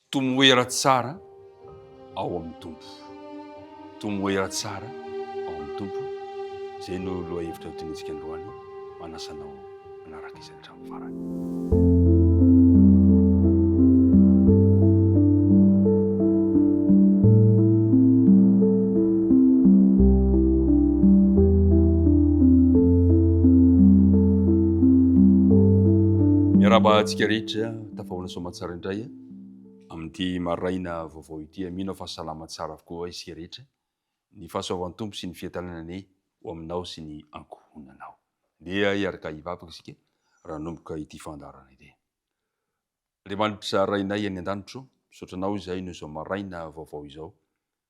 Tomoera tsara ao amin'ny tompo. Tomoera tsara ao amin'ny tompo. Zay no lohahevitra hotonitsika androany manasanao manaraka izay hatramin'ny farany. Miarabantsika rehetra tafahoana soamantsara indray amin'ity maraina vaovao ity. Mino fa salama tsara avokoa isika rehetra. Ny fahasoavan'ny tompo sy ny fiatalanany ho aminao sy ny ankohonanao. Dia hiaraka hivavaka isika raha nomboka ity fandarana ity. Andriamanitra rainay any an-danitro, misaotranao izay no izao maraina vaovao izao.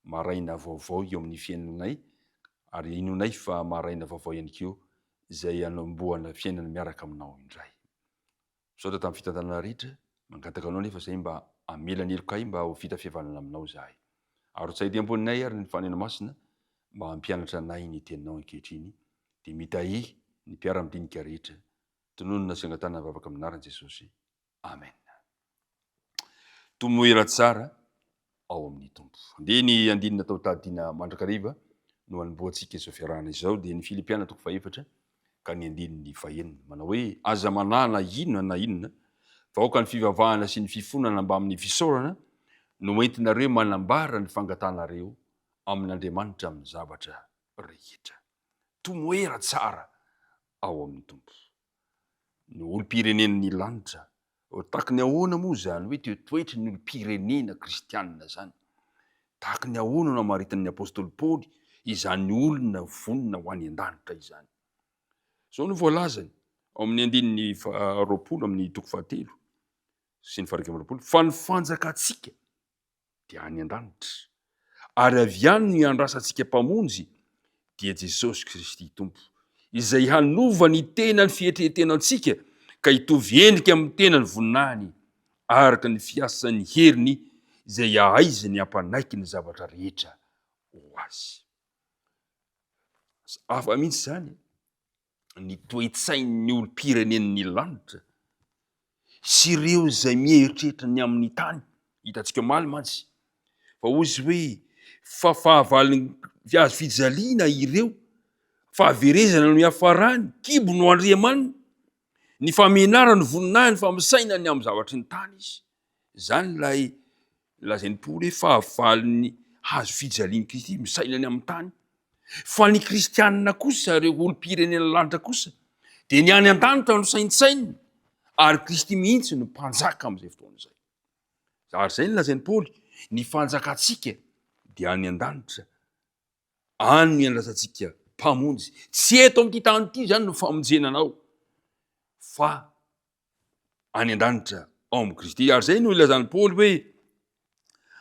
Maraina vaovao eo amin'ny fiainanay ary inonay fa maraina vaovao ihany koa izay anombohana fiainana miaraka aminao indray. Misaotra tamin'ny fitantanana rehetra, mangataka anao nefa izay mba amelanelokay mba ho vita fihavanana aminao izahay. Ary tsy ahidiam-poninay ary ny fanena masina mba hampianatra anay ny teninao ankehitriny, dia mitahy ny mpiara-midinika rehetra. Tononona sy angatana vavaka aminaran'i Jesosy. Amen. Tomoera tsara ao amin'ny tompo. Dia ny andinina tao tadiana mandrakariva no anomboantsika izao fiarahana izao, dia ny Filipiana 4 ka ny andininy 1 manao hoe aza manana inona na inona vahoaka ny fivavahana sy ny fifonana mba amin'ny fisaorana no entinareo manambara ny fangatanareo amin'Andriamanitra amin'ny zavatra rehetra. Tomoera tsara ao amin'ny tompo. Ny olom-pirenen'ny lanitra, tahaka ny ahoana moa zany hoe toetoetry ny olom-pirenena kristianina zany. Tahaka ny ahoana no amaritan'ny apôstôly Paoly izany olona vonona ho any an-danitra izany. Zao no voalazany ao amin'ny andininy 20 amin'ny toko 7 sy ny 20 fa ny fanjakatsika dia any an-danitra ary avy any no iandrasantsika mpamonjy dia Jesosy Kristy tompo izay hanova ny tenany fietretenantsika ka hitovy endrika amin'ny tenany voninahiny araka ny fiasan'ny heriny izay ahaizany hampanaiky ny zavatra rehetra ho azy. Hafa mihitsy zany ny toe-tsain'ny olom-pirenen'ny lanitra sy ireo izay mieritreritra ny amin'ny tany. Hitantsika omaly mantsy fa ozy hoe fahavaliny azo fijaliana ireo, fahaverezana no hiafarany, kibo no Andriamanina, ny famenara ny voninahiny, ny famisaina ny amin'ny zavatry ny tany izy. Zany ilay lazain'ny Paoly hoe fahavaliny hazo fijaliany Kristy misaina ny amin'ny tany. Fa ny kristianina kosa, ireo olom-pirenena lanitra kosa, dia ny any an-danitra no saintsainy ary Kristy mihitsy no mpanjaka amin'izay fotoana izay. Ary izay no lazain'ny Paoly, ny fanjakatsika dia any an-danitra, any no iandrasantsika mpamonjy. Tsy eto amin'ity tany ity zany no famonjenanao, fa any an-danitra ao amin'ny Kristy. Ary izay no ilazan'ny Paoly hoe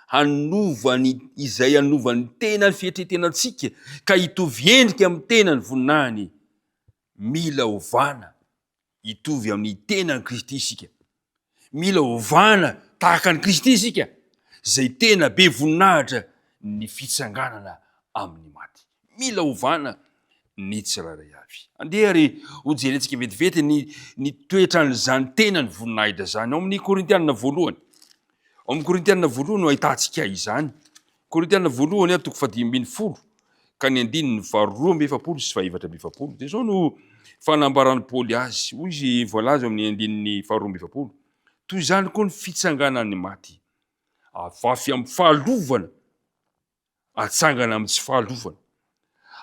hanovany izay hanovany tenany fietretenantsika ka hitovy endrika amin'ny tenany voninahiny, mila ovana hitovy amin'ny tenany Kristy isika. Mila ovana tahaka ny Kristy isika, zay tena be voninahitra ny fitsanganana amin'ny maty. Mila ovana ny tsirairay avy. Andeha ary hojerentsika vetivety ny toetran'izany tenany voninahitra zany ao amin'ny Korintianina 1. Ao amin'ny Korintianina 1 no ahitantsika izany. Korintianina 1 toko 10 ka ny andininy 2 sy 7. Dia zao no fanambarany Paoly azy. Hoy izy voalaza amin'ny andininy 2. Toy izany koa ny fitsanganan'ny maty. Afafy amin'ny fahalovana, atsangana amin'ny tsy fahalovana.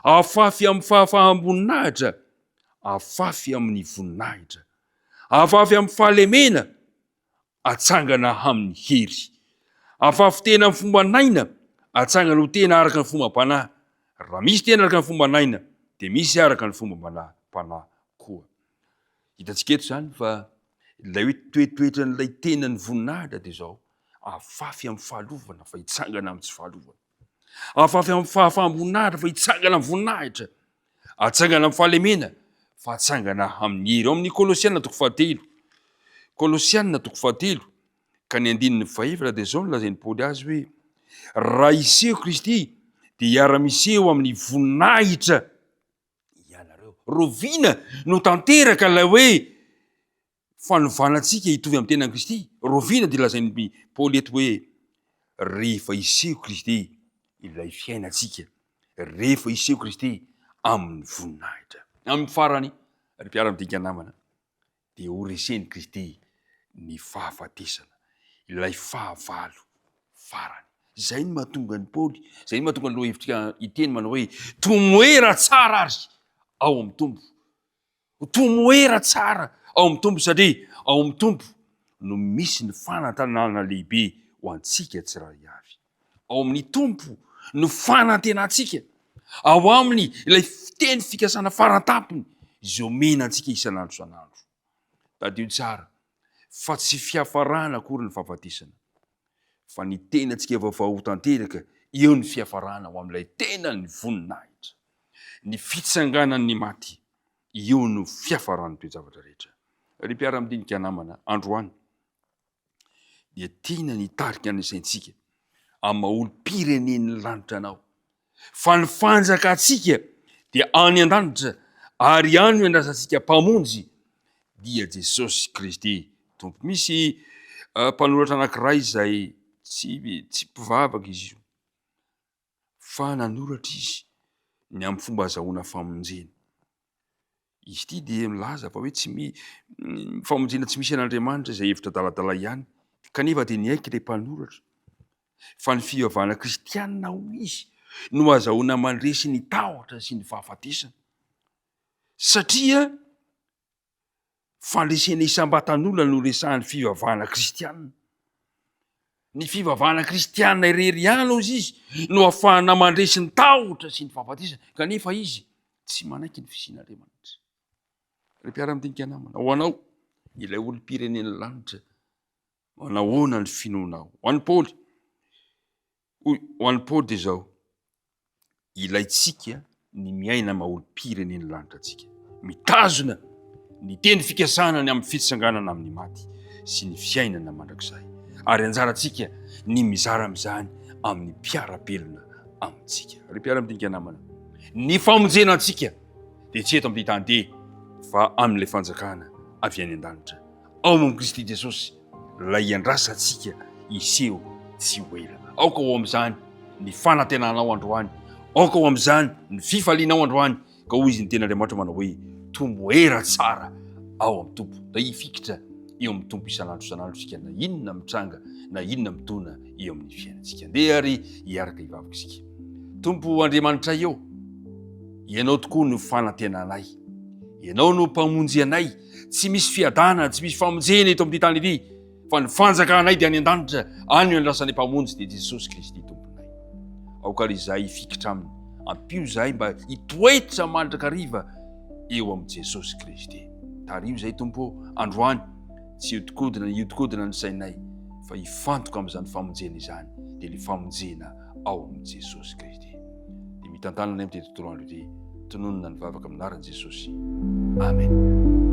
Afafy amin'ny fahafahamboninahitra, afafy amin'ny voninahitra. Afafy amin'ny fahalemena, atsangana amin'ny hery. Afafy tena amin'ny fomba naina, atsangana ho tena araka ny fomba mpanahy. Raha misy tena araka ny fomba naina, dia misy araka ny fomba mpanahy koa. Hitantsika eto zany fa ilay hoe toetoetra n'ilay tenany voninahitra dia zao, afafy amin'ny fahalovana fa hitsangana amin'ny tsy fahalovana. Afafy amin'ny fahafahamboninahitra fa hitsangana amin'ny voninahitra. Atsangana amin'ny fahalemena fa atsangana amin'ny hery. Ao amin'ny Kolosianina 4. Kolosianina 4 ka ny andininy 2 dia zao no lazain'ny Paoly azy hoe raha iseho Kristy dia hiara-miseho amin'ny voninahitra ianareo. Roviana no tanteraka ilay hoe fanovanatsika hitovy amin'ny tenan'i Kristy. Roviana dia lazain'ny Paoly eto hoe rehefa iseho Kristy ilay fiainatsika, rehefa iseho Kristy amin'ny voninahitra. Amin'ny farany ry mpiara-midinika namana dia ho resen'i Kristy ny fahafatesana, ilay fahavalo farany. Zay ny mahatonga ny Paoly, zay ny mahatonga ny lohahevitra iteny manao hoe tomoera tsara ary ao amin'ny tombo. Tomoera tsara ao amin'ny tombo satria ao amin'ny tombo no misy ny fanantenana lehibe ho antsika tsirairay avy. Ao amin'ny tombo no fanantenantsika. Ao aminy ilay fiteny fikasana faratampony izay omena antsika isan'andro isan'andro. Tadio tsara fa tsy fiafarana akory ny fahafatesana, fa ny tenantsika vaovao tanteraka eo ny fiafarana ho amin'ilay tena ny voninahitra, ny fitsanganan'ny maty eo no fiafaran'ny toe-javatra rehetra. Ry mpiara-midinika namana, androany dia tiana nitarika ny saintsika amin'ny maolo-pirenen'ny lanitra anao, fa ny fanjakatsika dia any an-danitra ary any no andrasantsika mpamonjy dia Jesosy Kristy tompo. Misy mpanoratra anankiray izay tsy mpivavaka izy io, fa nanoratra izy ny amin'ny fomba azahoana famonjena. Izy ity dia milaza fa hoe famonjena tsy misy an'Andriamanitra izay hevitra daladala ihany, kanefa dia niaiky ilay mpanoratra fa ny fivavahana kristianina ho izy no azahoana mandresy ny tahotra sy ny fahafatesana, satria fandresena isam-batan'olona no resahan'ny fivavahana kristianina. Ny fivavahana kristianina irery ihany ozy izy no ahafahana mandresy ny tahotra sy ny fahafatesana, kanefa izy tsy manaiky ny fisian'Andriamanitra. Ry mpiara-midinika namana, ho anao ilay olom-pirenen'ny lanitra, manahoana ny finoanao? Ho an'ny Paoly dia zao, ilaitsika ny miaina maha-olom-pirenen'ny lanitra tsika, mitazona ny teny fikasana ny amin'ny fitsanganana amin'ny maty sy ny fiainana mandrakizay, ary anjarantsika ny mizara am'izany amin'ny mpiara-belona amintsika. Ry mpiara-midinika namana, ny famonjenantsika dia tsy eto amin'ny tany fa amin'ilay fanjakana avy any an-danitra ao amin'ny Kristy Jesosy, lay iandrasantsika iseho tsy ho ela. Aoka ho amin'izany ny fanantenanao androany, aoka ho amin'izany ny fifalianao androany, ka hoy izy ny ten'Andriamanitra manao hoe tomoera tsara ao amin'ny tombo. Da hifikitra eo amin'ny tombo isan'andro isan'andro isika, na inona mitranga na inona mitona eo amin'ny fiainantsika. Andeha ary hiaraka hivavaka isika. Tompo Andriamanitra eo, ianao tokoa no fanantenanay, ianao no mpamonjy anay, tsy misy fiadana, tsy misy famonjena eto amin'ny tany ity, fa ny fanjakanay dia any an-danitra, any no andrasan'ny mpamonjy dia Jesosy Kristy tomponay. Aoka ry izahay hifikitra aminy, ampio izahay mba hitoetra mandrakariva eo amin'ny Jesosy Kristy. Tario izahay tompo androany, tsy hodikodina ny sainay, fa hifantoka amin'izany famonjena izany, dia ny famonjena ao amin'ny Jesosy Kristy. Dia mitantana anay amin'ny tontolo andro ity, tononona ny vavaka amin'ny anaran'i Jesosy. Amen.